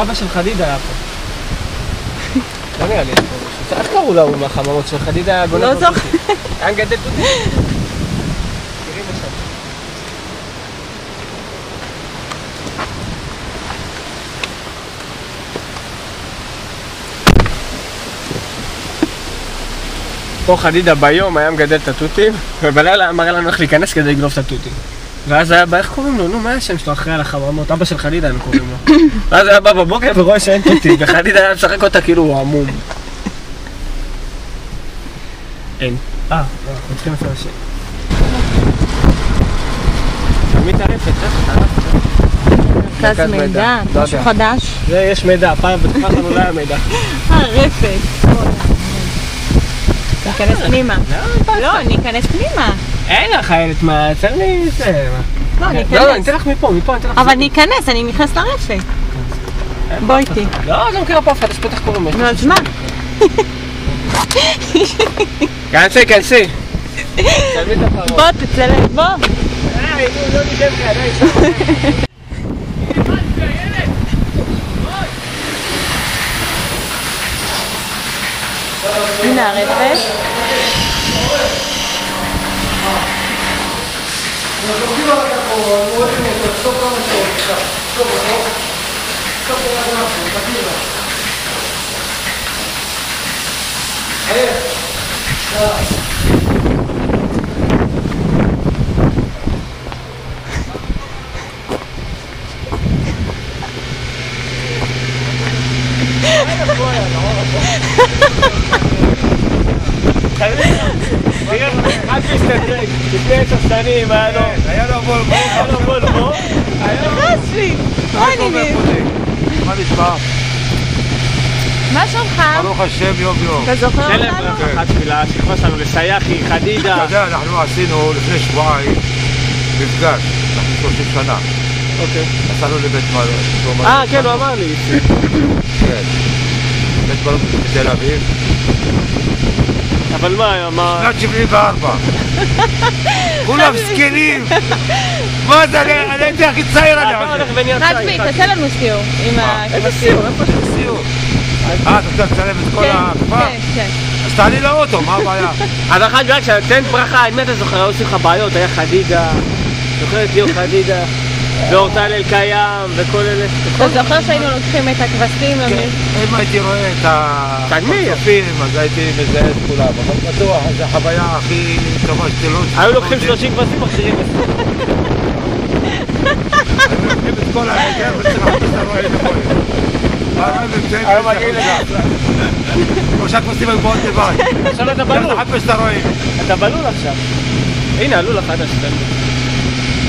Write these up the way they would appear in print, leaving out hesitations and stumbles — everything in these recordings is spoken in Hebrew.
אבא של חדידה היה פה. לא נראה לי. איך קראו לו מהחממות של חדידה היה גונב אותו? לא זוכר. היה גדל תותים. תראי בשם. פה חדידה ביום היה מגדל את התותים, ובלילה אמר לנו איך להיכנס כדי לגנוב את התותים. ואז היה בא, איך קוראים לו? נו, מה השם שלו אחרי על החממות? אבא של חדידה הם קוראים לו. ואז היה בא בבוקר ורואה שאין תותים, וחדידה היה משחק אותה כאילו הוא עמום. אין. אנחנו צריכים לעשות השם. תמיד טרפת, מרכז מידע, משהו חדש. זה יש מידע, פעם בתקופה שלנו לא היה מידע. רפת. ניכנס פנימה. לא, ניכנס פנימה. אין לך חיילת, מה? צריך לי... לא, ניכנס. לא, אני אתן לך מפה, אני אתן לך... אבל ניכנס, אני נכנס לרפת. בוא איתי. לא, לא מכירה פה אף אחד, יש פתח קוראים. נו, אז מה? כנסי, כנסי. בוא, תצלם, בוא. לא נידם כאלה, הנה הרפת. רק מסתדרק, לפני 10 שנים היה לו בולבו, נכנס לי! מה נשמע? מה שלומך? ברוך השם יום יום. אתה זוכר אותנו? אחת תפילה, השכבה שלנו לסייחי, חדידה. אתה יודע, אנחנו עשינו לפני שבועיים מפגש, אנחנו 30 שנה. אוקיי. נסענו לבית מלון. כן, הוא אמר לי. כן. בית מלון בתל אביב. אבל מה... שנת 74. כולם זקנים. מה זה? אני הייתי הכי צעיר אני חושב. רצבי, תעשה לנו סיור. איזה סיור? איפה יש סיור? אתה רוצה לצלם את כל הכפר? כן, כן. אז תעלי לאוטו, מה הבעיה? אז אחת בגלל כשאתה תן ברכה, אם אתה זוכר, היו עושים לך בעיות, היה חדידה, זוכרת ליאור חדידה, ואורטל אל קיים, וכל אלה. אתה זוכר שהיינו לוקחים את הכבשים? אם הייתי רואה את הפרצופים, אז הייתי מזהה את כולם, אבל בטוח, זו החוויה הכי טובה שתלו. היו לוקחים 30 כבשים, מחזירים את זה. היו לוקחים את כל ההגר וצריך לחפש את הרואה את הרואה. היו מגיעים לזה. כמו שהכבשים היו באות לבד. עכשיו אתה בלול. צריך לחפש את הרואים. אתה בלול עכשיו. הנה, הלול החדש.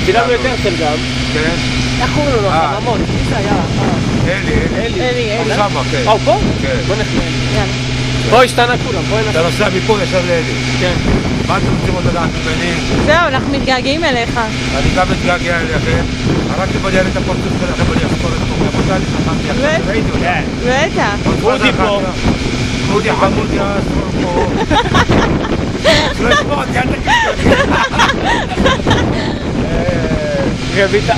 צילמנו את הרצל גם. כן. איך קוראים לו? חממות. מי זה היה? אלי. שמה, כן. הוא פה? כן. בוא נחמד. יאללה. פה השתנה כולם, בואי נחמד. אתה נוסע מפה ישר לאלי. כן. מה אתם רוצים עוד לדעת ממני? זהו, אנחנו מתגעגעים אליך. אני גם מתגעגע אליכם. רק אם אני אראה את הפרצוף שלכם, אני אחזור את כל רבותיי, אני חכמתי עכשיו. ראיתי אותה. בטח. אודי פה. אודי חמודי אסור פה. שלא ישמע אותי, אל תגיד לי. רויטל,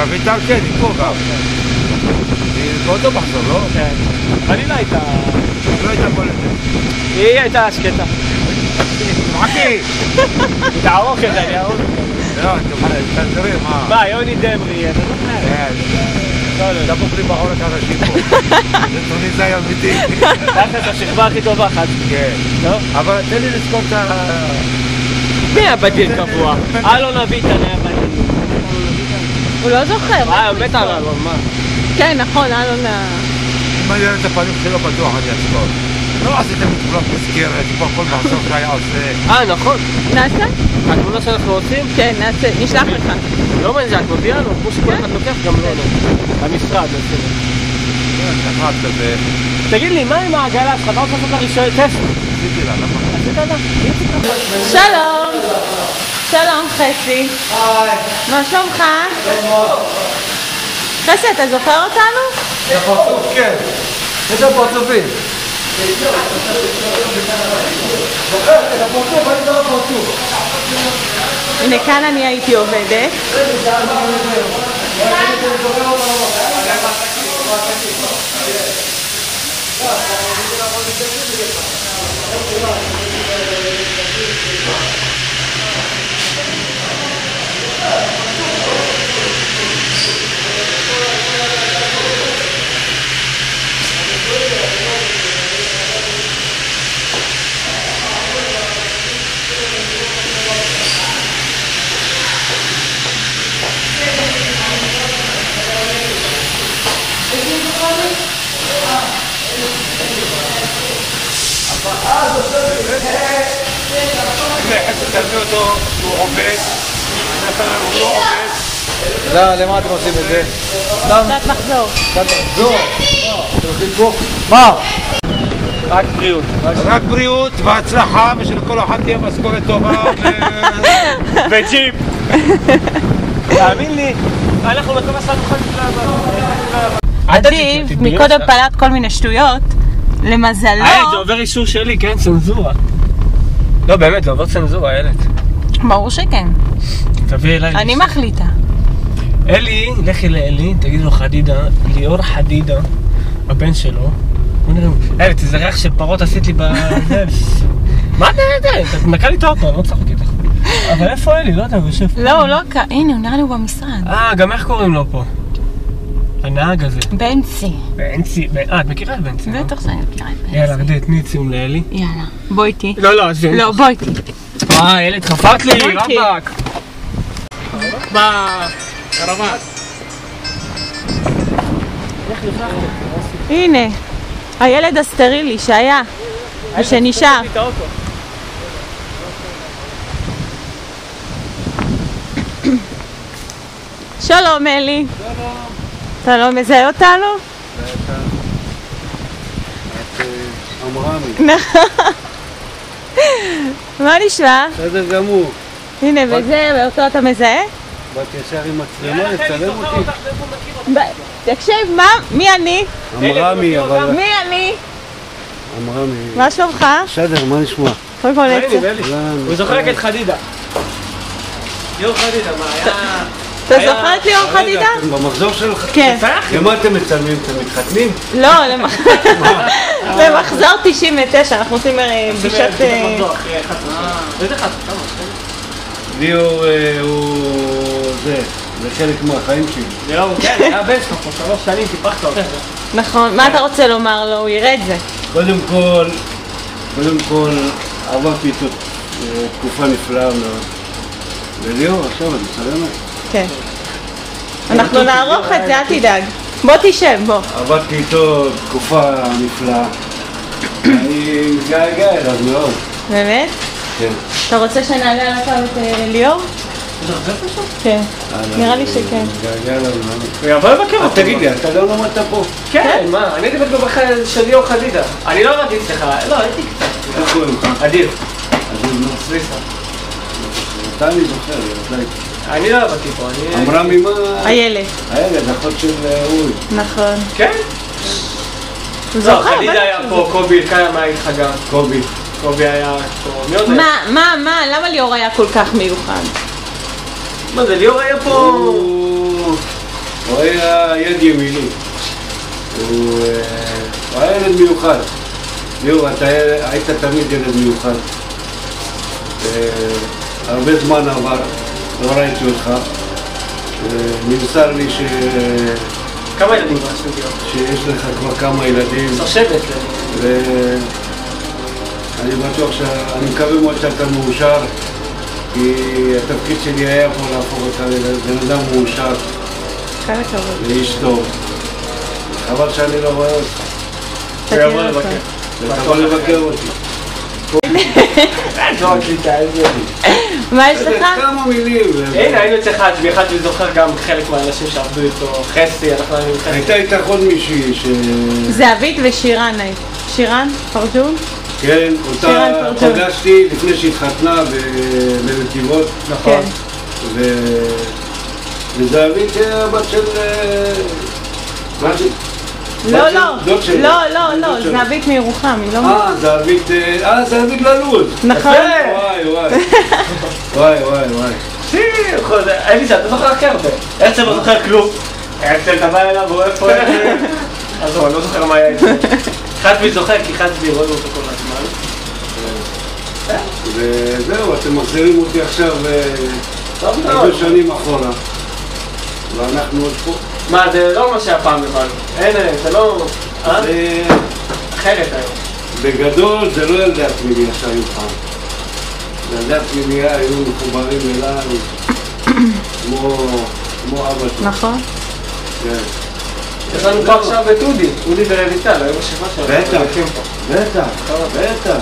רויטל כן, היא פה גם. היא באותו מחזור, לא? כן. אבל היא לא הייתה... היא לא הייתה פה לזה. היא הייתה שקטה. חכי! היא תערוך את זה, אני אערוך את זה. לא, אתם תראי, מה? מה, יוני דמרי, אתה זוכר? כן. אתה בוחרים בעורק הראשי פה. זה טוניסאי אמיתי. תחת השכבה הכי טובה, חד. כן. אבל תן לי לזכור את ה... מי היה בדין קבוע? אלון אביטן היה בדין. הוא לא זוכר. מת על אלון, מה? כן, נכון, אלון... אם אני אראה את הפנים שלו בטוח אני אזכור. לא עשיתם את כולם תזכרת, פה כל מחזור שהיה עושה. נכון. נעשה? התמונה שאנחנו עושים? כן, נעשה, נשלח לך. לא מנזה, את מביאה לו, כמו שכל אחד לוקח גם לא. המשרד, נעשה. נחת כזה. תגיד לי, מה עם העגלה שלך? אתה רוצה לעשות לה רישיון טסט? עשיתי לה, למה? עשית לה? שלום. שלום חצי. היי. מה שלומך? חצי, אתה זוכר אותנו? את הפרצוף, כן. יש שם פרצופים. זוכר, את הפרצוף, אני לא הפרצוף. הנה, כאן אני הייתי עובדת. תלמי אותו, הוא עובד, הוא לא עובד. לא, למה אתם עושים את זה? קצת מחזור. קצת לחזור? אתם עושים פה? מה? רק בריאות. רק בריאות והצלחה, ושלכל אחד תהיה משכורת טובה וג'יפ. תאמין לי, אנחנו מקום עשינו עדיף, מקודם פלט כל מיני שטויות, למזלו... זה עובר אישור שלי, כן? צנזורה. לא, באמת, זה עובר צנזורה, הילד. ברור שכן. תביא אליי. אני מחליטה. אלי, לכי לאלי, תגיד לו חדידה, ליאור חדידה, הבן שלו. בוא נראה, אלי, תזה ריח של פרות עשית לי בזה. מה אתה יודע? אתה נקע לי את האוטו, אני לא צחק איתך. אבל איפה אלי? לא יודע, הוא יושב פה. לא, הוא לא כאן. הנה, הוא נראה לי במשרד. גם איך קוראים לו פה? הנהג הזה. בנצי. בנצי, את מכירה את בנצי? בטח שאני מכירה את בנצי. יאללה, רדי, תני ציום לאלי. יאללה, בוא איתי. לא, אז זה... לא, בוא איתי. ילד, חפת לי, בוא איתי. רבק. קרבס. הנה, הילד הסטרילי שהיה ושנשאר. שלום אלי. אתה לא מזהה אותנו? אמרמי. מה נשמע? בסדר גמור. הנה, וזה, ואותו אתה מזהה? באתי ישר עם מצלמה לצלם אותי. תקשיב, מי אני? אמרמי, אבל... מי אני? אמרמי. מה שלומך? בסדר, מה נשמע? קודם כל עצם. הוא זוכר את חדידה. ליאור חדידה, מה היה... אתה זוכר את ליאור חדידה? במחזור שלך? כן. למה אתם מצלמים? אתם מתחתנים? לא, למחזור 99, אנחנו עושים פגישת... איזה חד? ליאור הוא... זה חלק מהחיים שלי. ליאור, כן, היה בן שלך פה 3 שנים, טיפחת אותך. נכון, מה אתה רוצה לומר לו? הוא יראה את זה. קודם כל, עברתי איתו תקופה נפלאה מאוד. וליאור, עכשיו אני מצלמת? כן. אנחנו נערוך את זה, אל תדאג. בוא תשב, בוא. עברתי איתו תקופה נפלאה. אני מתגעגע אליו מאוד. באמת? כן. אתה רוצה שנעלה על הקו את ליאור? כן. נראה לי שכן. מתגעגע אליו מאוד. הוא יבוא לבקר אותו. תגיד לי, אתה לא למדת פה? כן, מה? אני הייתי בבחר של ליאור חדידה. אני לא למדתי אצלך, לא, הייתי קצת. איך קוראים לך? אדיר. אדיר, סריסה. אתה אני זוכר, ילדי. אני לא למדתי פה, אני... אמרה ממה... הילד. הילד, אחות של אורי. נכון. כן? הוא לא, זוכר, חדידה היה פה, קובי, כמה איתך גם. קובי היה פה, מי עוד היה? מה? למה ליאור היה כל כך מיוחד? מה זה, ליאור היה פה... הוא היה יד ימיני. הוא היה ילד מיוחד. ליאור, אתה היית תמיד ילד מיוחד. הרבה זמן עבר, לא ראיתי אותך. נמסר לי כמה ילדים כבר יש ליאור? שיש לך כבר כמה ילדים. סרשבת. אני בטוח שאני מקווה מאוד שאתה מאושר, כי התפקיד שלי היה פה להפוך אותך לבן אדם מאושר. כל הכבוד. לאיש טוב. חבל שאני לא רואה אותך. הוא יבוא לבקר. אתה יכול לבקר אותי. מה יש לך? כמה מילים. הנה, היינו אצלך, אחד שזוכר גם חלק מהאנשים שעבדו איתו, חסי, אנחנו היינו חסי. הייתה איתך עוד מישהי ש... זהבית ושירן. שירן? פרג'ון? כן, אותה פגשתי לפני שהתחתנה בנתיבות. נכון. וזהבית הבת של... לא, זהבית מירוחם, היא לא... זהבית ללוז. נכון. וואי. אלי, אתה זוכר הכי הרבה. הרצל לא זוכר כלום. הרצל אתה בא אליו, הוא איפה? אז אני לא זוכר מה היה איתו. חצבי זוכר, כי חצבי רואים אותו כל הזמן. וזהו, אתם מחזירים אותי עכשיו הרבה שנים אחורה. ואנחנו עוד פה. מה, זה לא מה שהיה פעם לבד. אין, זה לא... זה... אחרת היום. בגדול זה לא ילדי הפנימיה שהיו פעם. ילדי הפנימיה היו מחוברים אליי כמו אבא שלי. נכון. כן. יש לנו פה עכשיו את אודי ורויטל, היו בשבעה שלנו. בטח.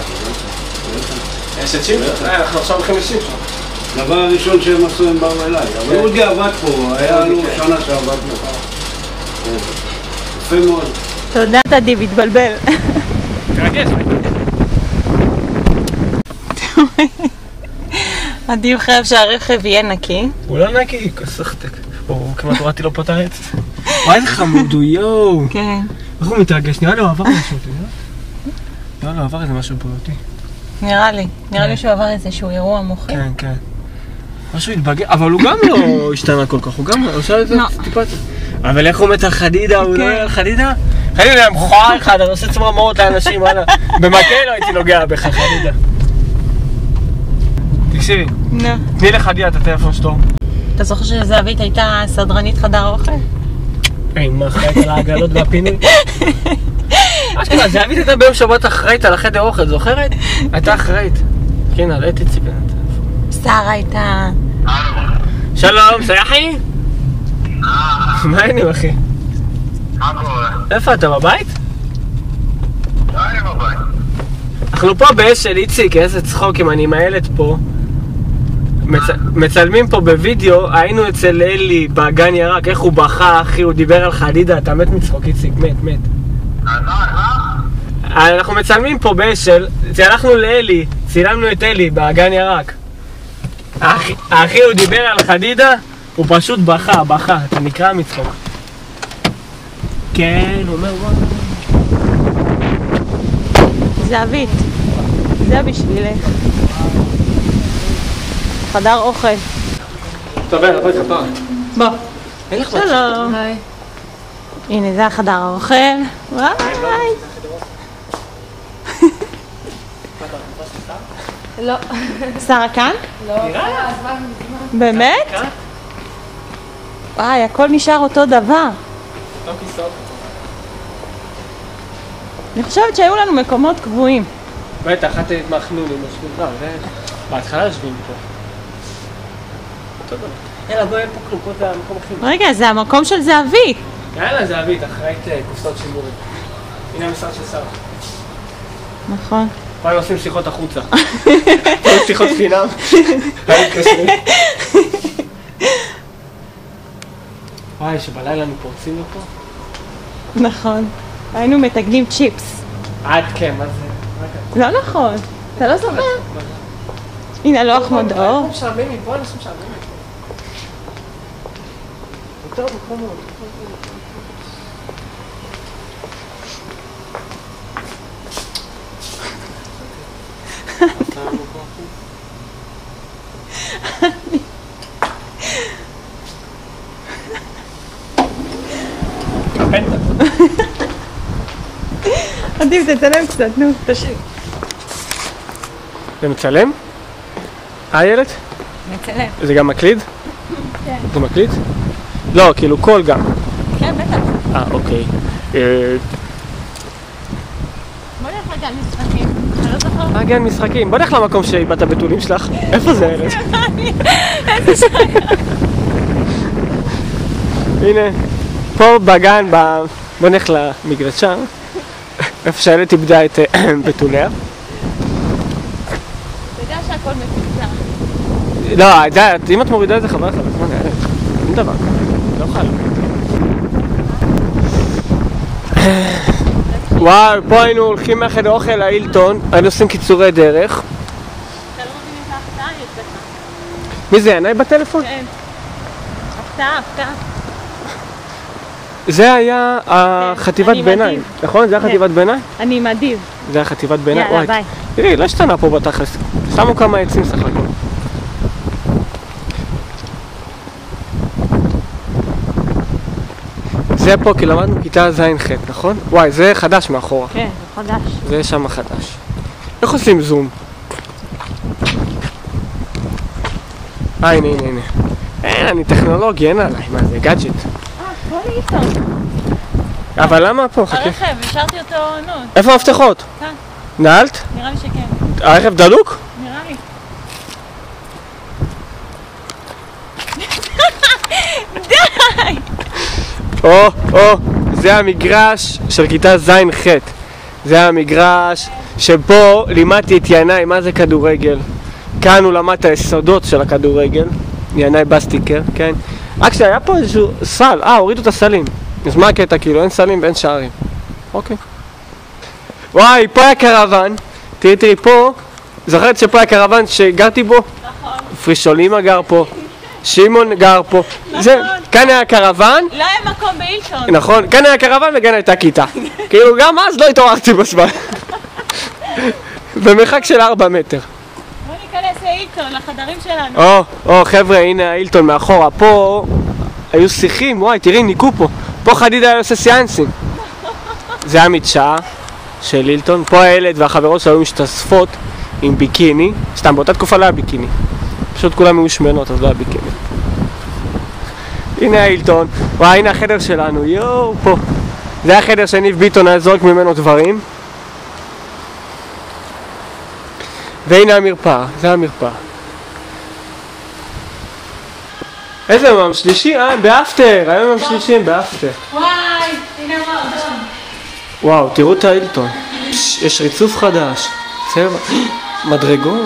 יש את שמשון? אנחנו עכשיו הולכים לשמשון. דבר הראשון שהם עשו הם באו אליי, אבל אודי עבד פה, היה לנו שנה שעבד פה. יפה מאוד. תודה, תדי, מתבלבל. תרגש. עדי חייב שהרכב יהיה נקי. הוא לא נקי, כסחתק. הוא כמעט הורדתי לו פה את העץ. וואי, איזה חמוד הוא, יואו. כן. איך הוא מתרגש? נראה לי הוא עבר משהו, נראה לי הוא עבר איזה משהו בריאותי. נראה לי שהוא עבר איזשהו אירוע מוחי. כן. משהו התבגר, אבל הוא גם לא השתנה כל כך, הוא גם לא, עושה את זה טיפה. אבל איך הוא מת על חדידה, הוא לא על חדידה? חדידה היה מכוער אחד, אני עושה צמרמורת לאנשים, במקל לא הייתי נוגע בך, חדידה. תקשיבי, תני לחדידה את הטלפון שלו. אתה זוכר שזהבית הייתה סדרנית חדר אוכל? מה אחראית על העגלות והפינוי? זהבית הייתה ביום שבת אחראית על החדר אוכל, זוכרת? הייתה אחראית. כן, עליתי ציפי. שרה הייתה... שלום, סייחי? מה העניינים אחי? מה קורה? איפה אתה, בבית? לא, אני בבית. אנחנו פה באש של איציק, איזה צחוק אם אני עם הילד פה. מצלמים פה בווידאו, היינו אצל אלי בגן ירק, איך הוא בכה אחי, הוא דיבר על חדידה, אתה מת מצחוק איציק, מת. אנחנו מצלמים פה באשל, הלכנו לאלי, צילמנו את אלי בגן ירק. אחי הוא דיבר על חדידה, הוא פשוט בכה, אתה נקרא מצחוק. כן, הוא אומר וואו. זהבית, זה בשבילך. חדר אוכל. טוב, בואי כפרה. בוא. שלום. הנה זה החדר האוכל. וואי. לא. שרה כאן? לא. באמת? וואי, הכל נשאר אותו דבר. אני חושבת שהיו לנו מקומות קבועים. בטח, את התמחנו לי משהו. בהתחלה יושבים פה. יאללה, בואי, אין פה כלום, פה זה המקום הכי... רגע, זה המקום של זהבית. יאללה, זהבית, אחראית קופסאות שימורים. הנה המשרד של שרה. נכון. פעם עושים שיחות החוצה. שיחות חינם. וואי, שבלילה אנחנו פורצים לפה. נכון. היינו מתגנים צ'יפס. עד כן, מה זה? לא נכון. אתה לא זוכר? הנה לוח מודעות. אנשים משעממים, בוא אנשים משעממים. טוב, מקום מאוד. עדיף, תצלם קצת, נו, תשאיר. זה מצלם? איילת? מצלם. זה גם מקליד? כן. זה מקליד? לא, כאילו קול גם. כן, בטח. אוקיי. בוא נלך לגן משחקים. אתה לא זוכר? גן משחקים. בוא נלך למקום שאיבדת בתולים שלך. איפה זה איילת? איזה שייך. הנה, פה בגן, בוא נלך למגרשה. איפה שהילד איבדה את בתוליה. אתה יודע שהכל מפוצה. לא, אם את מורידה את זה חבל לך בזמן, אין דבר, לא חל. וואו, פה היינו הולכים מהחדר אוכל לאילטון, היינו עושים קיצורי דרך. אתה לא מבין איזה הפתעה יש לך. מי זה, עיניי בטלפון? כן. הפתעה. זה היה החטיבת אני ביניים, מדיב. נכון? זה היה חטיבת ביניים? אני מדיב. זה היה חטיבת ביניים? יאללה, ביי. תראי, לא השתנה פה בתכלס, שמו כמה עצים סך הכל. זה פה כי למדנו כיתה ז'-ח', נכון? וואי, זה חדש מאחורה. כן, זה חדש. זה שם חדש. איך עושים זום? הנה, הנה, הנה. אני טכנולוגי, אין עליי, מה זה, גאדג'ט. פה ליטון. אבל למה פה? חכה. הרכב, השארתי אותו, נו. איפה המפתחות? כאן. נעלת? נראה לי שכן. הרכב דלוק? נראה לי. די! זה המגרש של כיתה ז'-ח'. זה המגרש שבו לימדתי את ינאי מה זה כדורגל. כאן הוא למד את היסודות של הכדורגל. ינאי בסטיקר, כן? רק שהיה פה איזשהו סל, הורידו את הסלים. אז מה הקטע? כאילו אין סלים ואין שערים. אוקיי. וואי, פה היה קרוון. תראי, פה, זוכרת שפה היה קרוון שגרתי בו? נכון. פרישולימה גר פה. שמעון גר פה. נכון. כאן היה קרוון. לא היה מקום באילטון. נכון, כאן היה קרוון וכאן הייתה כיתה. כאילו גם אז לא התעוררתי בזמן. במרחק של 4 מטר. בוא ניכנס לאילטון, לחדרים שלנו. חבר'ה, הנה האילטון מאחורה. פה היו שיחים, וואי, תראי, ניקו פה. פה חדידה היה עושה סיאנסים. זה המדשאה של אילטון. פה הילד והחברות שלו משתספות עם ביקיני. סתם, באותה תקופה לא היה ביקיני. פשוט כולם היו שמנות, אז לא היה ביקיני. הנה האילטון. וואי, הנה החדר שלנו. יואו, פה. זה החדר שניב ביטון היה זורק ממנו דברים. והנה המרפאה, זה המרפאה. איזה יום שלישי? באפטר, היום יום שלישי באפטר. וואי, הנה מועדון. וואו, תראו את האילטון. יש ריצוף חדש. צבע, מדרגות.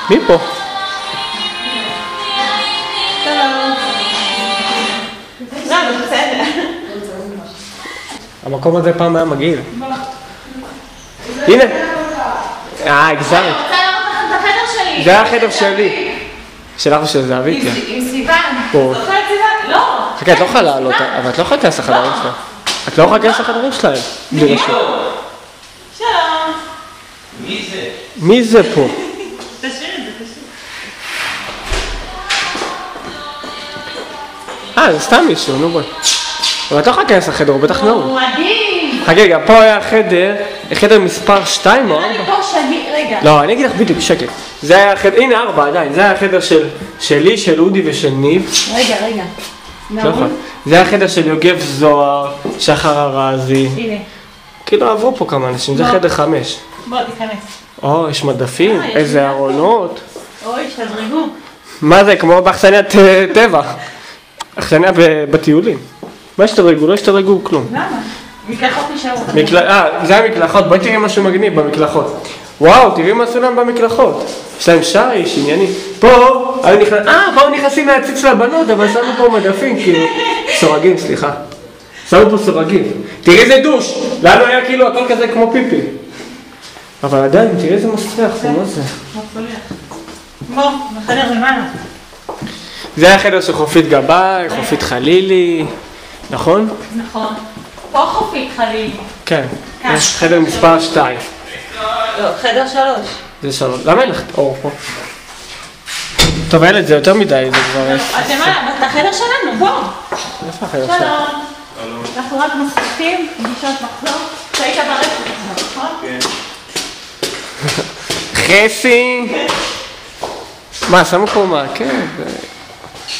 מי פה? המקום הזה פעם היה מגעיל. הנה. הגזמת. רוצה לראות לכם את החדר שלי. זה החדר שלי. שלך ושל זהבית. עם סיוון. פה. זוכרת סיוון? לא. חכה, את לא יכולה לעלות, אבל את לא יכולה להיכנס לחדרים שלהם. את לא יכולה להיכנס לחדרים שלהם. בלי רשות. שלום. מי זה פה? תשאיר את זה, תשאיר. זה סתם מישהו, נו בואי. אבל את לא יכולה להיכנס לחדר, הוא בטח נעול. הוא מדהים. חכה, גם פה היה חדר מספר 2 או 4? אני פה שאני, רגע. לא, אני אגיד לך בדיוק, שקט. זה היה החדר, הנה 4 עדיין, זה היה החדר שלי, של אודי ושל ניב. רגע. לא יכול. זה היה החדר של יוגב זוהר, שחר ארזי. הנה. כאילו עברו פה כמה אנשים, זה חדר 5. בוא, תיכנס. יש מדפים, איזה ארונות. אוי, שתדרגו. מה זה, כמו באכסניית טבע. אכסניה בטיולים. מה השתדרגו? לא השתדרגו כלום. למה? מקלחות נשארו. זה המקלחות, בואי תראי משהו מגניב במקלחות. וואו, תראי מה עשו להם במקלחות. יש להם שיש, ענייני. פה נכנסים להציץ של הבנות, אבל שמו פה מדפים, כאילו. סורגים, סליחה. שמו פה סורגים. תראי איזה דוש. לנו היה כאילו הכל כזה כמו פיפי. אבל עדיין, תראי איזה מסריח, זה מה זה? בוא, בחדר למעלה. זה החדר של חופית גבאי, חופית חלילי, נכון? נכון. פה חופית חלילי. כן, יש חדר מספר 2. לא, חדר 3. זה 3. למה אין לך אור פה? טוב, הילד, זה יותר מדי, זה כבר... אז מה, בחדר שלנו, בוא. איפה החדר שלנו? שלום. אנחנו רק משחקים, פגישות מחזור. שהיית ברפת, נכון? כן. חסי! מה, שמו פה מה? כן,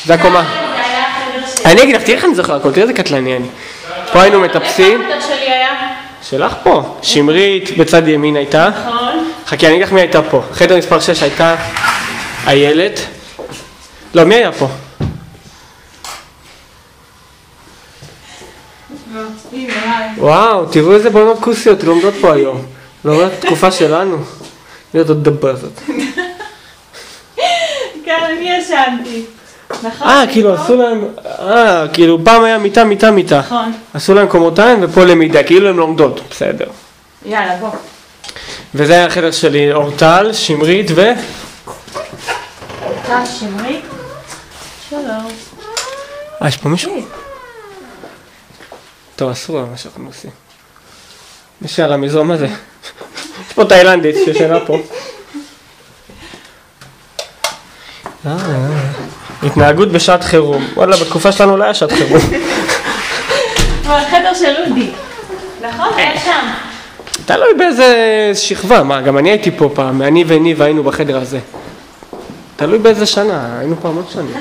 זה הקומה. זה היה החדר שלי. אני אגיד לך, תראי איך אני זוכר הכל, תראי איזה קטלני אני. פה היינו מטפסים. איפה החדר שלי היה? שלך פה. שמרית בצד ימין הייתה. נכון. חכי, אני אגיד לך מי הייתה פה. חדר מספר 6 הייתה איילת. לא, מי היה פה? וואו, תראו איזה בנות כוסיות לומדות פה היום. לומדות תקופה שלנו. מי זאת הדבר הזאת? כן, אני ישנתי. נכון? כאילו עשו להם, כאילו פעם היה מיטה. נכון. עשו להם קומותיים ופה למידה, כאילו הם לומדות, בסדר. יאללה, בוא. וזה היה החדר שלי, אורטל, שמרית ו... אתה שמרית? שלום. יש פה מישהו? טוב, אסור מה שאנחנו עושים. מישהו על המזרום הזה. יש פה תאילנדית שישנה פה. התנהגות בשעת חירום. וואלה, בתקופה שלנו לא היה שעת חירום. החדר של אודי. נכון? היה שם. תלוי באיזה שכבה, מה, גם אני הייתי פה פעם, אני וניב היינו בחדר הזה. תלוי באיזה שנה, היינו פה המון שנים.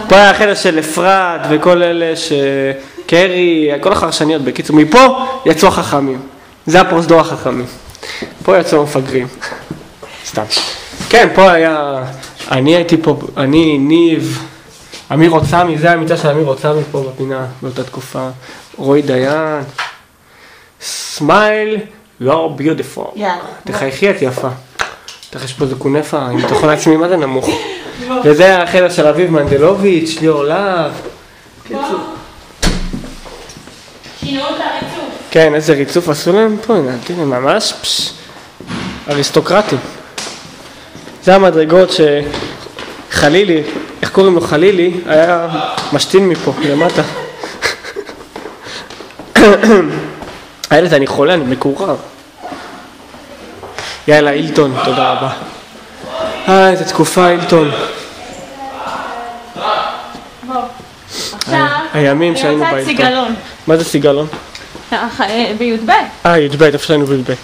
פה היה החדר של אפרת וכל אלה שקרי, כל החרשניות בקיצור. מפה יצאו החכמים, זה הפרוזדור החכמים. פה יצאו המפגרים. סתם. כן, פה היה, אני הייתי פה, אני, ניב, אמיר עוצמי, זה המיטה של אמיר עוצמי פה בפינה, באותה תקופה. רועי דיין, סמייל, you're beautiful. תחייכי את יפה. תחש פה זה קונפה, אם אתה יכול לעצמי מה זה נמוך. וזה החדר של אביב מנדלוביץ', ליאור להב. שינו את הריצוף. כן, איזה ריצוף עשו להם פה, הנה, ממש אריסטוקרטים. זה המדרגות שחלילי, איך קוראים לו חלילי, היה משתין מפה, למטה. הילד, אני חולה, אני מקורר. יאללה, אילטון, תודה רבה. איזה תקופה, אילטון. עכשיו, הימים שהיינו באילטון. אני רוצה את סיגלון. מה זה סיגלון? בי"ב. י"ב, איפה שהיינו בי"ב. אז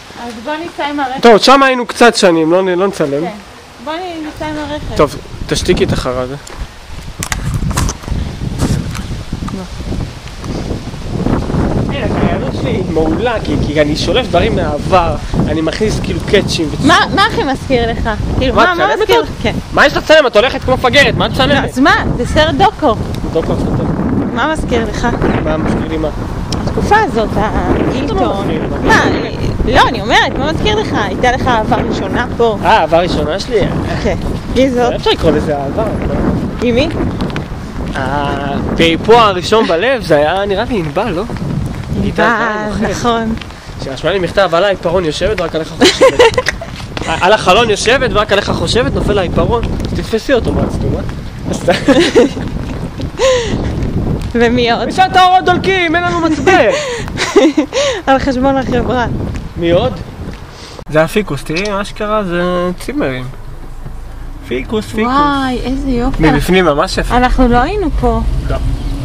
בוא ניסע עם הרכב. טוב, שם היינו קצת שנים, לא נצלם. כן. בוא ניסע עם הרכב. טוב, תשתיקי את החרא הזה. הקריינות שלי מעולה, כי אני שולף דברים מהעבר, אני מכניס כאילו קאצ'ים. מה הכי מזכיר לך? כאילו, מה מזכיר לך? כן. מה יש לצלם? את הולכת כמו פגרת, מה את צלמת? אז מה? זה סרט דוקו. דוקו סרט. מה מזכיר לך? מה מזכיר לי מה? התקופה הזאת, האילטון. מה? לא, אני אומרת, מה מזכיר לך? הייתה לך אהבה ראשונה פה. אהבה ראשונה שלי? כן. מי זאת? אפשר לקרוא לזה אהבה. עם מי? הפיפוע הראשון בלב זה היה נראה לי ענבל, לא? נכון. שרשמה לי מכתב על העיפרון יושבת ורק עליך חושבת. על החלון יושבת ורק עליך חושבת, נופל העיפרון. תתפסי אותו מהצטומה. ומי עוד? בשעת האורות דולקים, אין לנו מצבר. על חשבון החברה. מי עוד? זה הפיקוס, תראי מה שקרה זה צימרים. פיקוס. וואי, איזה יופי. מבפנים ממש יפה. אנחנו לא היינו פה. לא.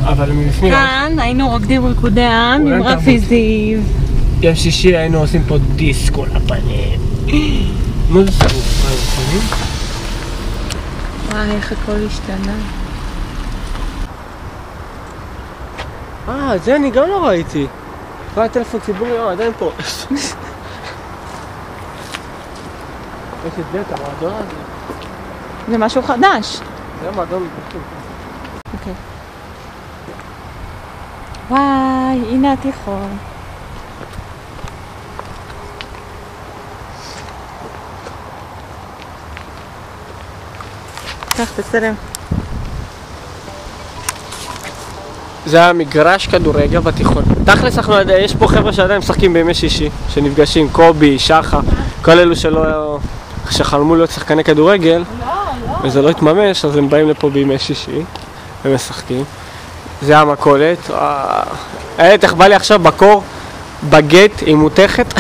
אבל מבפנים... כאן היינו רוקדים ריקודי עם עם רפי זיו. יום שישי היינו עושים פה דיסקו לפנים. מה זה שרוף? וואי, איך הכל השתנה. זה אני גם לא ראיתי. ראה טלפון ציבורי, עדיין פה. יש את בית המועדון הזה. זה משהו חדש. זה המועדון. אוקיי. וואי, הנה התיכון. כך, תצלם. זה המגרש כדורגל בתיכון. תכלס, יש פה חבר'ה שעדיין משחקים בימי שישי, שנפגשים, קובי, שחה, כל אלו שחלמו להיות שחקני כדורגל, וזה לא התממש, אז הם באים לפה בימי שישי, ומשחקים. זה המקולת. איך בא לי עכשיו בקור, בגט, היא מותכת.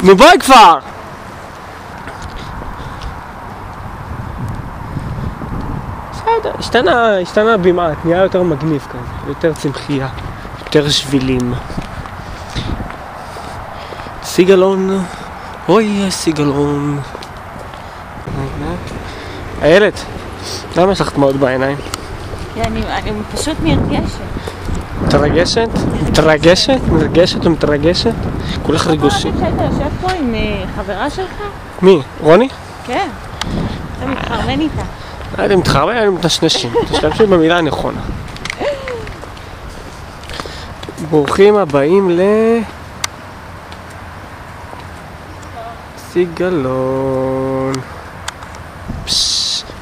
נו בואי כבר! השתנה במעט, נהיה יותר מגניב כזה, יותר צמחייה, יותר שבילים. סיגלון, אוי סיגלון. איילת, למה יש לך דמעות בעיניים? אני פשוט מתרגשת. מתרגשת? מתרגשת? מתרגשת ומתרגשת? כולך ריגושים. אתה שהיית יושב פה עם חברה שלך? מי? רוני? כן. אתה מתחרמן איתה. אני מתחרמן, אני מתנשנשים. תשתמשי במילה הנכונה. ברוכים הבאים סיגלון.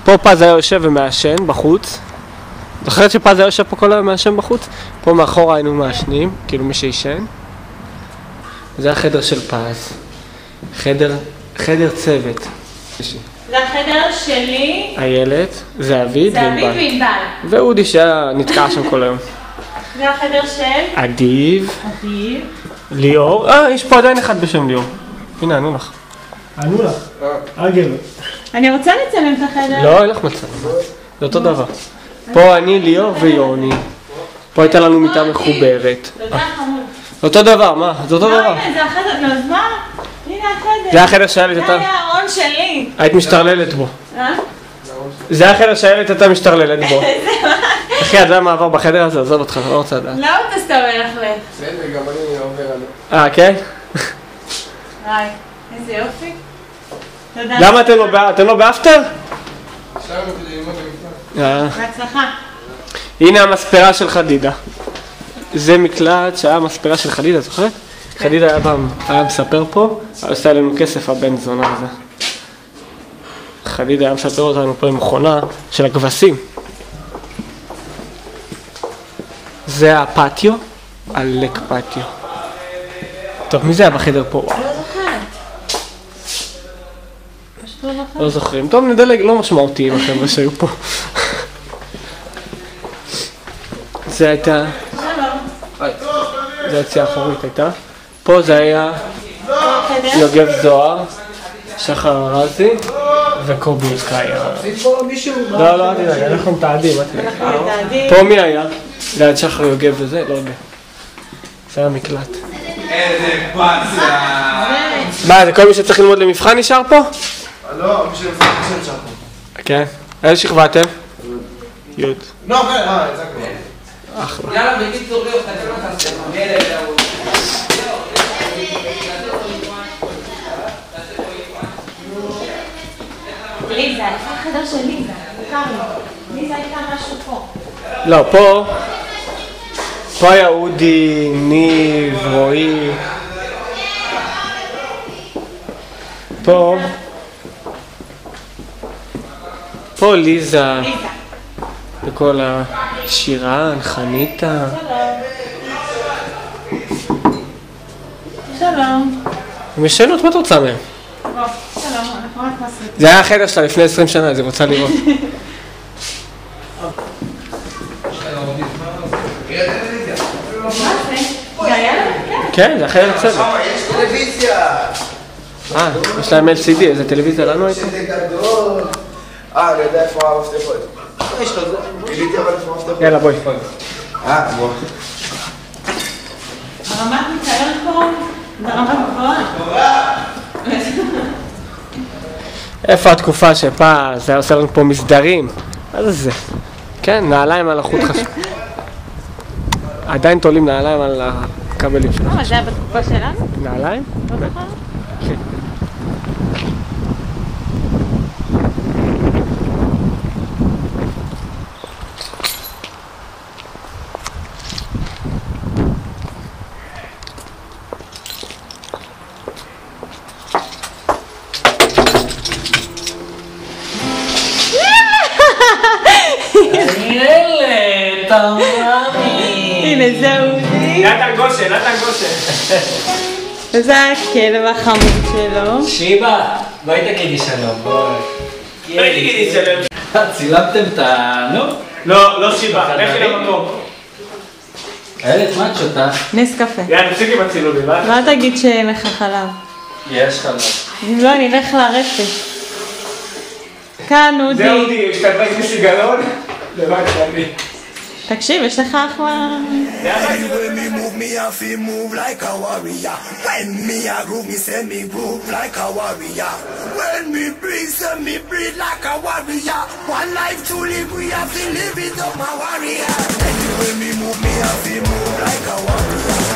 פה פז היה יושב ומעשן בחוץ. זוכרת שפז היה יושב פה כל היום מעשן בחוץ? פה מאחורה היינו מעשנים, כאילו מי שישן. זה החדר של פז. חדר צוות. זה החדר שלי. איילת, זה אביב וענבל. ואודי שהיה נתקע שם כל היום. זה החדר של אדיב. ליאור. יש פה עדיין אחד בשם ליאור. הנה, ענו לך. ענו לך. אגב. אני רוצה לצלם את החדר. לא, אין לך מצלם. זה אותו דבר. פה אני, ליאור ויוני. פה הייתה לנו מיטה מחוברת. תודה חמוד. אותו דבר, מה? זה אותו דבר. לא, הנה, זה החדר, לא, אז מה? הנה החדר. זה החדר שהילד זה הייתה... היה הארון שלי. היית משתרללת בו. אה? זה החדר שהילד הייתה משתרללת בו. אחי, אתה יודע מה עבר בחדר הזה? עזוב אותך, אני לא רוצה לדעת. למה אתה סתם מלכלך? בסדר, גם אני עובר על... כן? היי, איזה יופי. תודה. למה אתם לא באפטר? בהצלחה. הנה המספרה של חדידה. זה מקלט שהיה המספרה של חדידה, זוכרת? חדידה היה מספר פה, היה עושה לנו כסף הבן זונה הזה. חדידה היה מספר אותנו פה עם מכונה של הכבשים. זה הפטיו, עלק פטיו. טוב, מי זה היה בחדר פה? לא זוכרת. פשוט לא זוכרת. לא זוכרים. טוב, נדלג, לא משמעותי עם החבר'ה שהיו פה. זה הייתה... זה היציאה האחורית הייתה. פה זה היה יוגב זוהר, שחר ארזי וקובי קאיה. לא, לא, אל תדאג, אנחנו מתעדים, אל תדאג. פה מי היה? ליד שחר יוגב וזה? לא יודע. זה היה מקלט. איזה פאצה. מה, זה כל מי שצריך ללמוד למבחן נשאר פה? לא, מי שמפחד נשאר פה. כן. איזה שכבה אתם? י'. לא, כן, זה כבר. אחלה. יאללה, בקיצור, לא, אתה חסר. ליזה, איפה החדר של ליזה? ליזה הייתה משהו פה. לא, פה היה אודי, ניב, רועי. פה ליזה. וכל השירן, חניתה. שלום. הם ישנות, מה אתה רוצה מהם? שלום, אנחנו רק מסריטים. זה היה החדר שלה לפני 20 שנה, אז היא רוצה לראות. זה היה לה? כן, זה החדר צוות. יש טלוויזיה! יש להם LCD, איזה טלוויזיה לנו הייתה? שזה גדול! אני יודע איפה המפתחות. יש לך זה? גיליתי אבל איפה המפתחות. יאללה, בואי. בוא. הרמת ניקיון פה, זה רמה גבוהה. איפה התקופה שפעם זה היה עושה לנו פה מסדרים? מה זה זה? כן, נעליים על החוט חשוב. עדיין תולים נעליים על הכבלים שלנו. זה היה בתקופה שלנו? נעליים? לא זוכר? כן. הנה זה אודי. נתן גושן. וזה הכלב החמוד שלו. שיבה, בואי תגידי שלום, בואי. צילמתם את נו? לא שיבה, לכי למקום. איילת, מה את שותה? נס קפה. יאללה, נפסיק עם הצילומים, מה תגיד שאין לך חלב? יש חלב. אם לא, אני אלך לרפת. כאן אודי. זה אודי, יש כתבה עם סיגלון? לבד שאני. תקשיב, יש לך אחלה... When me move, me have to move like a warrior. When me a groove, me say me groove like a warrior. When me breathe, say me breathe like a warrior. One life to live, we have to live it up, my warrior. When me move, me have to move like a warrior.